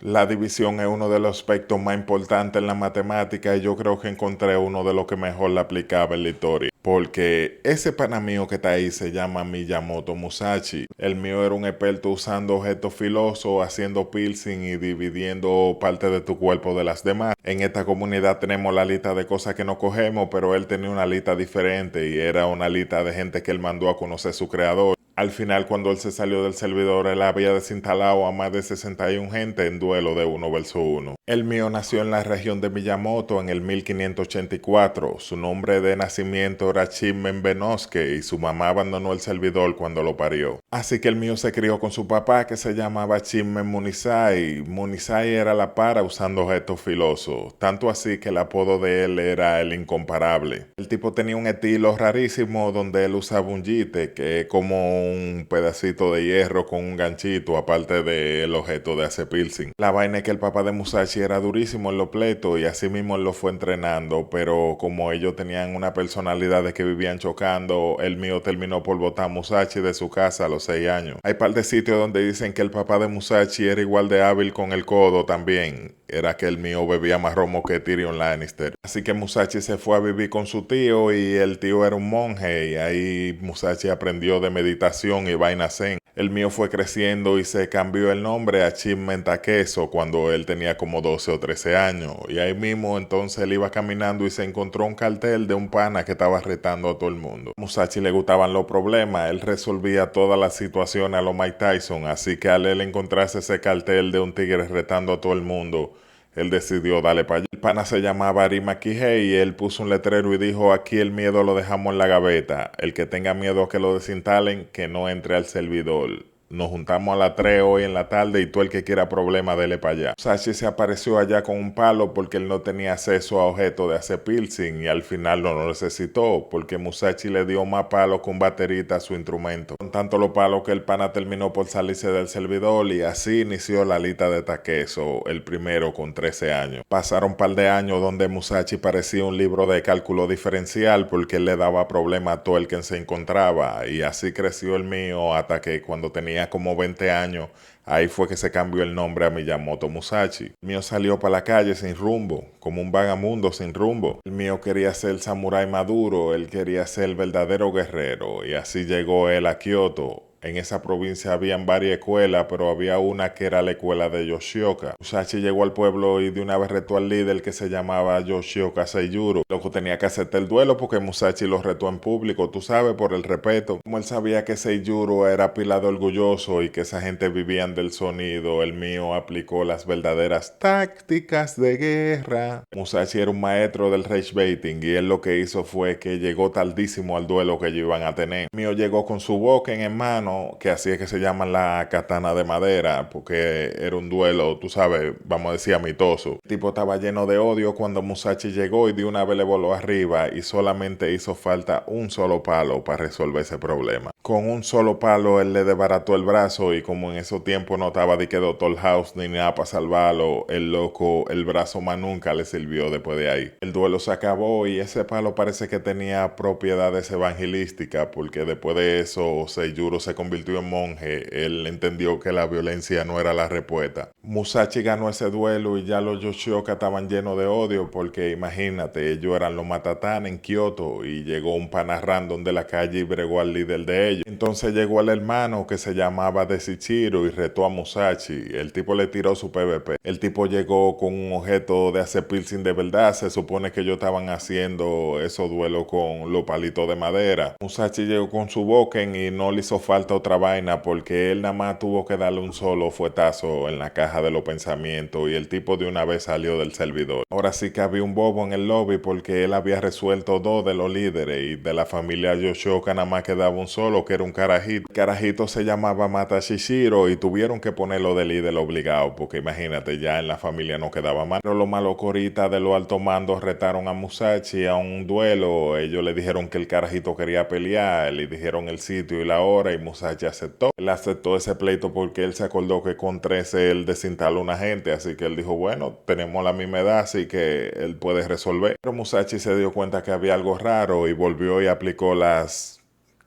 La división es uno de los aspectos más importantes en la matemática y yo creo que encontré uno de los que mejor la aplicaba en la historia. Porque ese pana mío que está ahí se llama Miyamoto Musashi. El mío era un experto usando objetos filosos, haciendo piercing y dividiendo parte de tu cuerpo de las demás. En esta comunidad tenemos la lista de cosas que no cogemos, pero él tenía una lista diferente y era una lista de gente que él mandó a conocer su creador. Al final, cuando él se salió del servidor, él había desinstalado a más de 61 gente en duelo de uno versus uno. El mío nació en la región de Miyamoto en el 1584. Su nombre de nacimiento era Chinmen Benosuke y su mamá abandonó el servidor cuando lo parió. Así que el mío se crió con su papá que se llamaba Chinmen Munisai. Munisai era la para usando objetos filosos, tanto así que el apodo de él era el incomparable. El tipo tenía un estilo rarísimo donde él usaba un jite, que es como un pedacito de hierro con un ganchito aparte del objeto de hacer piercing. La vaina es que el papá de Musashi era durísimo en los pleitos y así mismo él lo fue entrenando, pero como ellos tenían una personalidad de que vivían chocando, el mío terminó por botar a Musashi de su casa a los 6 años. Hay par de sitios donde dicen que el papá de Musashi era igual de hábil con el codo también. Era que el mío bebía más romo que Tyrion Lannister. Así que Musashi se fue a vivir con su tío y el tío era un monje y ahí Musashi aprendió de meditación y vaina zen. El mío fue creciendo y se cambió el nombre a Chinmen Takeso cuando él tenía como 12 o 13 años. Y ahí mismo entonces él iba caminando y se encontró un cartel de un pana que estaba retando a todo el mundo. Musashi le gustaban los problemas, él resolvía todas las situaciones a lo Mike Tyson, así que al él encontrarse ese cartel de un tigre retando a todo el mundo, él decidió darle para allá. El pana se llamaba Arima Kihei y él puso un letrero y dijo: aquí el miedo lo dejamos en la gaveta. El que tenga miedo a que lo desinstalen, que no entre al servidor. Nos juntamos a las 3 hoy en la tarde y todo el que quiera problema, dele para allá. Musashi se apareció allá con un palo porque él no tenía acceso a objetos de hacer piercing y al final no lo necesitó porque Musashi le dio más palos que un baterista a su instrumento. Con tanto los palos que el pana terminó por salirse del servidor y así inició la lista de Takeso, el primero con 13 años. Pasaron un par de años donde Musashi parecía un libro de cálculo diferencial porque él le daba problemas a todo el que se encontraba y así creció el mío hasta que cuando tenía como 20 años, ahí fue que se cambió el nombre a Miyamoto Musashi. El mío salió para la calle sin rumbo, como un vagamundo sin rumbo. El mío quería ser el samurái maduro, él quería ser el verdadero guerrero, y así llegó él a Kioto. En esa provincia habían varias escuelas, pero había una que era la escuela de Yoshioka. Musashi llegó al pueblo y de una vez retó al líder que se llamaba Yoshioka Seiyuro. Loco tenía que hacerte el duelo porque Musashi lo retó en público, tú sabes, por el respeto. Como él sabía que Seiyuro era pila de orgulloso y que esa gente vivían del sonido, el mío aplicó las verdaderas tácticas de guerra. Musashi era un maestro del rage baiting y él lo que hizo fue que llegó tardísimo al duelo que ellos iban a tener. El mío llegó con su boken en mano, que así es que se llama la katana de madera, porque era un duelo, tú sabes, vamos a decir amistoso. El tipo estaba lleno de odio cuando Musashi llegó y de una vez le voló arriba y solamente hizo falta un solo palo para resolver ese problema. Con un solo palo él le desbarató el brazo y como en esos tiempos no estaba de que Doctor House ni nada para salvarlo, el loco, el brazo más nunca le sirvió después de ahí. El duelo se acabó y ese palo parece que tenía propiedades evangelísticas porque después de eso Seiyuro se convirtió en monje. Él entendió que la violencia no era la respuesta. Musashi ganó ese duelo y ya los Yoshioka estaban llenos de odio porque imagínate, ellos eran los matatán en Kioto y llegó un pana random de la calle y bregó al líder de ellos. Entonces llegó el hermano que se llamaba Deshichiro y retó a Musashi. El tipo le tiró su PvP. El tipo llegó con un objeto de hacer piercing de verdad. Se supone que ellos estaban haciendo esos duelos con los palitos de madera. Musashi llegó con su boken y no le hizo falta otra vaina porque él nada más tuvo que darle un solo fuetazo en la caja de los pensamientos y el tipo de una vez salió del servidor. Ahora sí que había un bobo en el lobby porque él había resuelto dos de los líderes y de la familia Yoshioka nada más quedaba un solo que era un carajito. El carajito se llamaba Mata Shishiro y tuvieron que ponerlo de líder obligado porque imagínate, ya en la familia no quedaba más. Pero lo malo que ahorita de los altos mandos retaron a Musashi a un duelo. Ellos le dijeron que el carajito quería pelear, le dijeron el sitio y la hora y Musashi aceptó. Él aceptó ese pleito porque él se acordó que con 13 él desinstaló a una gente, así que él dijo, bueno, tenemos la misma edad, así que él puede resolver. Pero Musashi se dio cuenta que había algo raro y volvió y aplicó las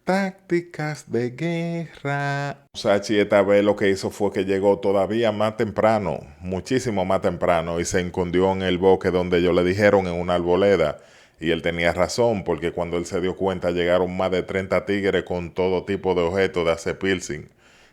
Tácticas de guerra. Musashi esta vez lo que hizo fue que llegó todavía más temprano, muchísimo más temprano, y se escondió en el bosque donde ellos le dijeron en una arboleda. Y él tenía razón, porque cuando él se dio cuenta llegaron más de 30 tigres con todo tipo de objetos de hacer piercing.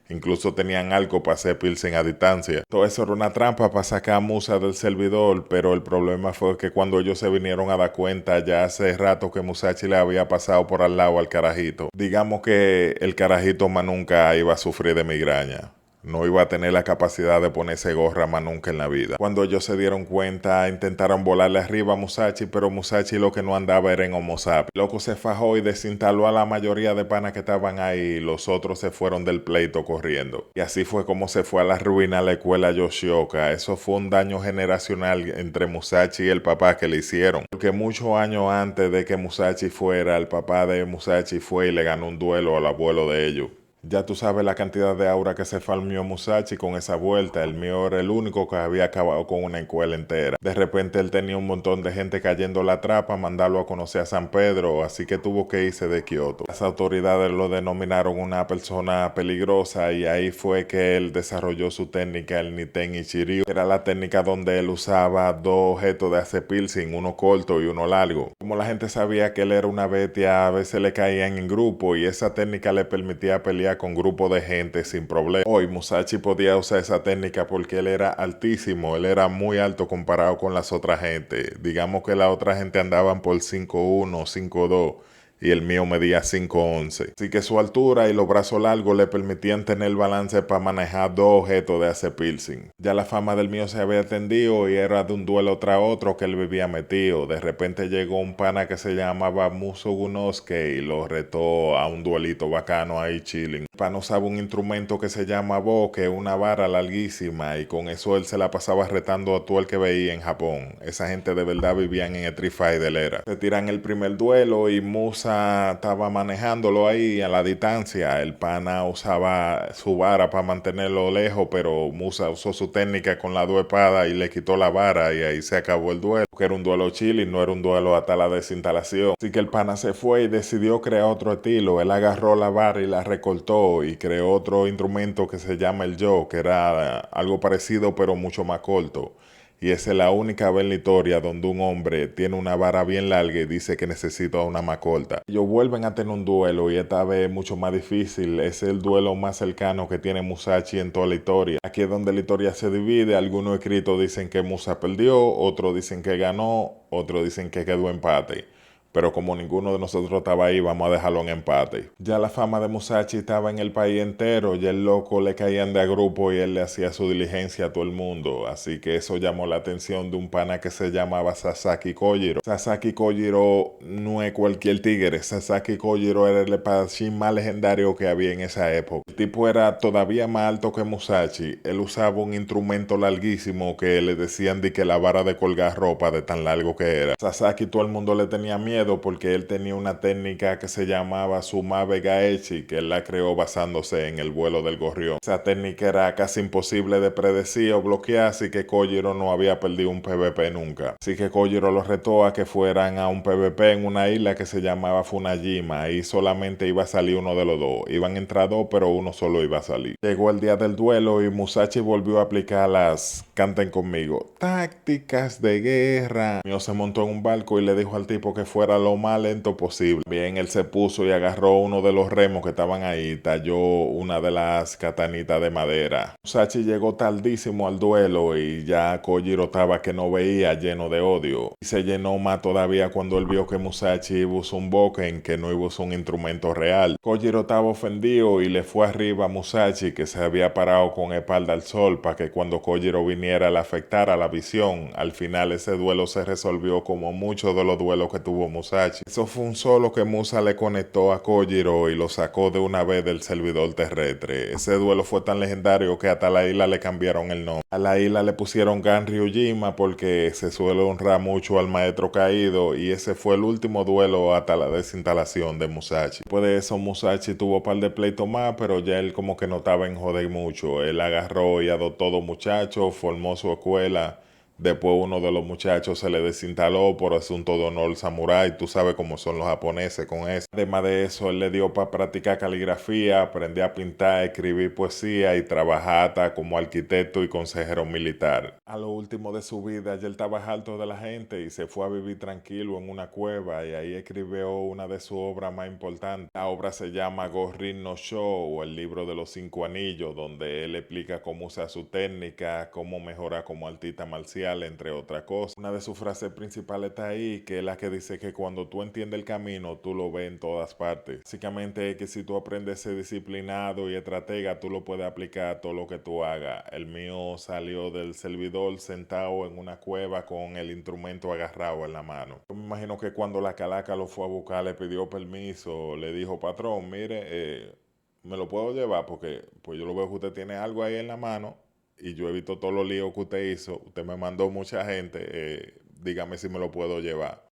Incluso tenían algo para hacer piercing a distancia. Todo eso era una trampa para sacar a Musa del servidor, pero el problema fue que cuando ellos se vinieron a dar cuenta, ya hace rato que Musashi le había pasado por al lado al carajito. Digamos que el carajito más nunca iba a sufrir de migraña. No iba a tener la capacidad de ponerse gorra más nunca en la vida. Cuando ellos se dieron cuenta, intentaron volarle arriba a Musashi, pero Musashi lo que no andaba era en Homo sapiens. Loco se fajó y desinstaló a la mayoría de panas que estaban ahí. Los otros se fueron del pleito corriendo. Y así fue como se fue a la ruina la escuela Yoshioka. Eso fue un daño generacional entre Musashi y el papá que le hicieron. Porque muchos años antes de que Musashi fuera, el papá de Musashi fue y le ganó un duelo al abuelo de ellos. Ya tú sabes la cantidad de aura que se farmió Musashi con esa vuelta. El mío era el único que había acabado con una escuela entera. De repente él tenía un montón de gente cayendo la trapa, mandarlo a conocer a San Pedro, así que tuvo que irse de Kioto. Las autoridades lo denominaron una persona peligrosa y ahí fue que él desarrolló su técnica, el Niten Ichiryu. Era la técnica donde él usaba dos objetos de hacer piercing, uno corto y uno largo. Como la gente sabía que él era una bestia, a veces le caían en grupo y esa técnica le permitía pelear con grupos de gente sin problema. Hoy Musashi podía usar esa técnica porque él era altísimo, él era muy alto comparado con las otras gente. Digamos que la otra gente andaban por 5'1", 5'2", y el mío medía 5'11". Así que su altura y los brazos largos le permitían tener balance para manejar dos objetos de hacer piercing. Ya la fama del mío se había extendido y era de un duelo tras otro que él vivía metido. De repente llegó un pana que se llamaba Musugunosuke y lo retó a un duelito bacano ahí chilling. El pana usaba un instrumento que se llama bo, que es una vara larguísima, y con eso él se la pasaba retando a todo el que veía en Japón. Esa gente de verdad vivían en Street Fighter era. Se tiran el primer duelo y Musa estaba manejándolo ahí a la distancia. El pana usaba su vara para mantenerlo lejos, pero Musa usó su técnica con las dos espadas y le quitó la vara y ahí se acabó el duelo. Que era un duelo chile y no era un duelo hasta la desinstalación. Así que el pana se fue y decidió crear otro estilo. Él agarró la vara y la recortó y creó otro instrumento que se llama el yo, que era algo parecido pero mucho más corto. Y esa es la única vez en la historia donde un hombre tiene una vara bien larga y dice que necesita una más corta. Ellos vuelven a tener un duelo y esta vez mucho más difícil. Es el duelo más cercano que tiene Musashi en toda la historia. Aquí es donde la historia se divide. Algunos escritos dicen que Musa perdió, otros dicen que ganó, otros dicen que quedó empate. Pero como ninguno de nosotros estaba ahí, vamos a dejarlo en empate. Ya la fama de Musashi estaba en el país entero, ya el loco le caían de a grupo y él le hacía su diligencia a todo el mundo. Así que eso llamó la atención de un pana que se llamaba Sasaki Kojiro. Sasaki Kojiro no es cualquier tigre. Sasaki Kojiro era el espadachín más legendario que había en esa época. El tipo era todavía más alto que Musashi. Él usaba un instrumento larguísimo que le decían de que la vara de colgar ropa de tan largo que era. Sasaki todo el mundo le tenía miedo porque él tenía una técnica que se llamaba Sumabe Gaechi, que él la creó basándose en el vuelo del gorrión. Esa técnica era casi imposible de predecir o bloquear, así que Kojiro no había perdido un PvP nunca. Así que Kojiro los retó a que fueran a un PvP en una isla que se llamaba Funajima. Ahí solamente iba a salir uno de los dos. Iban a entrar dos, pero uno solo iba a salir. Llegó el día del duelo y Musashi volvió a aplicar las, canten conmigo, tácticas de guerra. Mío se montó en un barco y le dijo al tipo que fuera lo más lento posible. Bien, él se puso y agarró uno de los remos que estaban ahí, talló una de las katanitas de madera. Musashi llegó tardísimo al duelo y ya Kojiro estaba que no veía, lleno de odio. Y se llenó más todavía cuando él vio que Musashi iba a usar un boken, que no iba a usar un instrumento real. Kojiro estaba ofendido y le fue arriba a Musashi, que se había parado con espalda al sol para que cuando Kojiro viniera le afectara la visión. Al final ese duelo se resolvió como muchos de los duelos que tuvo Musashi. Eso fue un solo que Musa le conectó a Kojiro y lo sacó de una vez del servidor terrestre. Ese duelo fue tan legendario que hasta la isla le cambiaron el nombre. A la isla le pusieron Gan Ryujima porque se suele honrar mucho al maestro caído y ese fue el último duelo hasta la desinstalación de Musashi. Después de eso Musashi tuvo un par de pleitos más, pero ya él como que no estaba en joder mucho. Él agarró y adoptó dos muchachos, formó su escuela. Después uno de los muchachos se le desinstaló por asunto de honor samurái. Tú sabes cómo son los japoneses con eso. Además de eso, él le dio para practicar caligrafía, aprender a pintar, escribir poesía y trabajar hasta como arquitecto y consejero militar. A lo último de su vida, ya él estaba harto de la gente y se fue a vivir tranquilo en una cueva y ahí escribió una de sus obras más importantes. La obra se llama Gorin no Sho, o el libro de los 5 anillos, donde él explica cómo usar su técnica, cómo mejorar como artista marcial, entre otras cosas. Una de sus frases principales está ahí, que es la que dice que cuando tú entiendes el camino, tú lo ves en todas partes. Básicamente es que si tú aprendes a ser disciplinado y estratega, tú lo puedes aplicar a todo lo que tú hagas. El mío salió del servidor sentado en una cueva con el instrumento agarrado en la mano. Yo me imagino que cuando la calaca lo fue a buscar, le pidió permiso, le dijo, patrón, mire, me lo puedo llevar porque pues yo lo veo que usted tiene algo ahí en la mano y yo he visto todos los líos que usted hizo. Usted me mandó mucha gente, dígame si me lo puedo llevar.